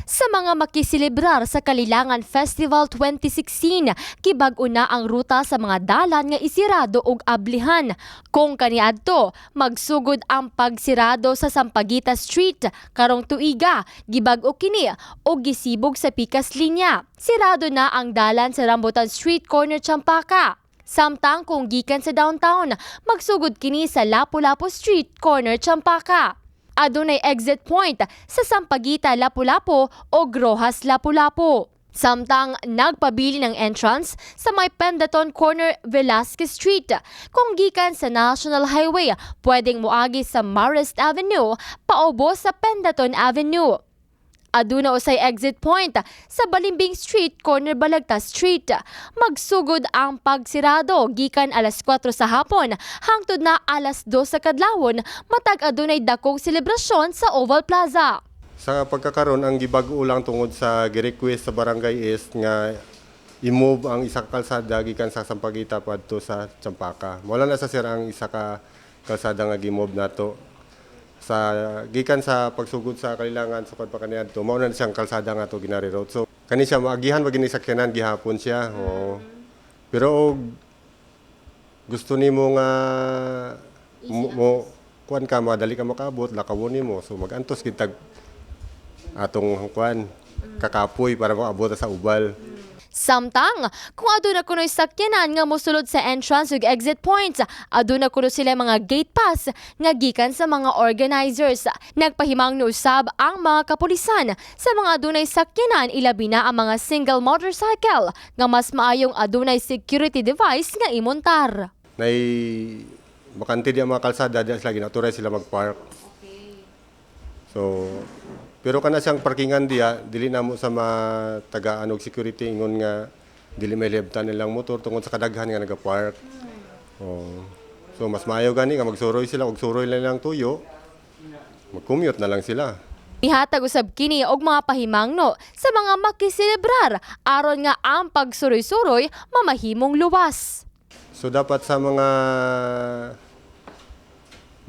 Sa mga makisilibrar sa Kalilangan Festival 2016, kibag-o na ang ruta sa mga dalan nga isirado og ablihan. Kung kaniadto, magsugod ang pagsirado sa Sampaguita Street karong tuiga, gibag-o kini og gisibog sa pikas linya. Sirado na ang dalan sa Rambutan Street corner Champaka. Samtang kung gikan sa downtown, magsugod kini sa Lapu-Lapu Street corner Champaka. Adunay exit point sa Sampaguita Lapu-Lapu o Rojas Lapu-Lapu. Samtang nagpabili ng entrance sa may Pendaton Corner Velasquez Street. Kung gikan sa National Highway, pwedeng moagi sa Marist Avenue paubos sa Pendaton Avenue. Aduna usay exit point sa Balimbing Street, corner Balagtas Street. Magsugod ang pagsirado gikan alas 4 sa hapon hangtod na alas 2 sa kadlawon matag adunay dakong selebrasyon sa Oval Plaza. Sa pagkakaroon, ang gibag-o lang tungod sa gi-request sa barangay is nga i-move ang isa ka kalsada gikan sa Sampaguita padto sa Champaka. Wala na sa sir ang isa ka kalsada nga gi-move nato. Sa gikan sa pagsugod sa Kalilangan sukad pa kaniadto mao na siyang kalsada nga to ginari-road. So kani siya maagihan wag ni sakyanan gihapon siya. Oo. Pero og gusto nimo nga mo kuan ka madali ka makaabot lakawon nimo. So magantos kitag atong kuan kakapoy para maabot sa ubal. Samtang, kung aduna kuno'y sakyanan nga mosulod sa entrance ug exit points, aduna kuno sila mga gate pass nga gikan sa mga organizers. Nagpahimang usab ang mga kapulisan sa mga adunay sakyanan ilabi na ang mga single motorcycle nga mas maayong adunay security device nga imontar. Nay bakante di ang mga kalsada di lagi naturay sila magpark. So pero kana siyang parkingan diya, dili namo sa mga taga-anog security ingon nga dili may lebtan nilang motor tungod sa kadaghan nga nagapark. Oh. So mas maayo gani nga magsuroy sila og suroy lang tuyo. Mag-commute na lang sila. Ihatag usab kini og mga pahimangno sa mga makiselebrar aron nga ang pagsuroy-suroy mamahimong luwas. So dapat sa mga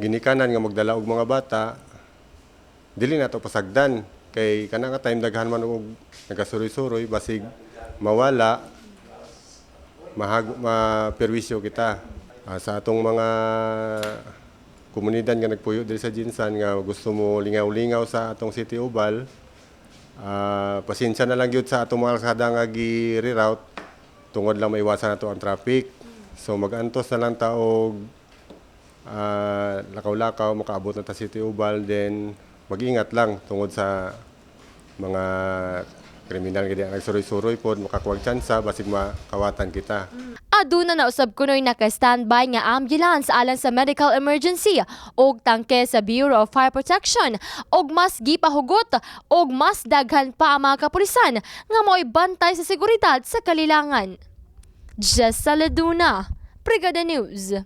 ginikanan nga magdala og mga bata, dili na to pasagdan kay kana nga time daghan man og nagasuroy-suroy basig mawala maperwisyo kita. Sa atong mga komunidad nga nagpuyo diri sa Jinsan nga gusto mo lingaw-lingaw sa atong City Ubal, pasensya na lang gyud sa atong mga kalsada nga gi-reroute tungod lang maiwasan nato ang traffic. So mag-antos na lang ta og lakaw-lakaw makaabot na ta City Ubal, then mag-ingat lang tungod sa mga kriminal nga nagsuroy-suroy pod makakuwag tsansa basig makawatan kita. Aduna na usab kuno'y naka-standby nga ambulance alang sa medical emergency og tangke sa Bureau of Fire Protection og mas gipahugot og mas daghan pa ang mga kapulisan nga mo'y bantay sa seguridad sa Kalilangan. Jessa Laduna, Brigada News.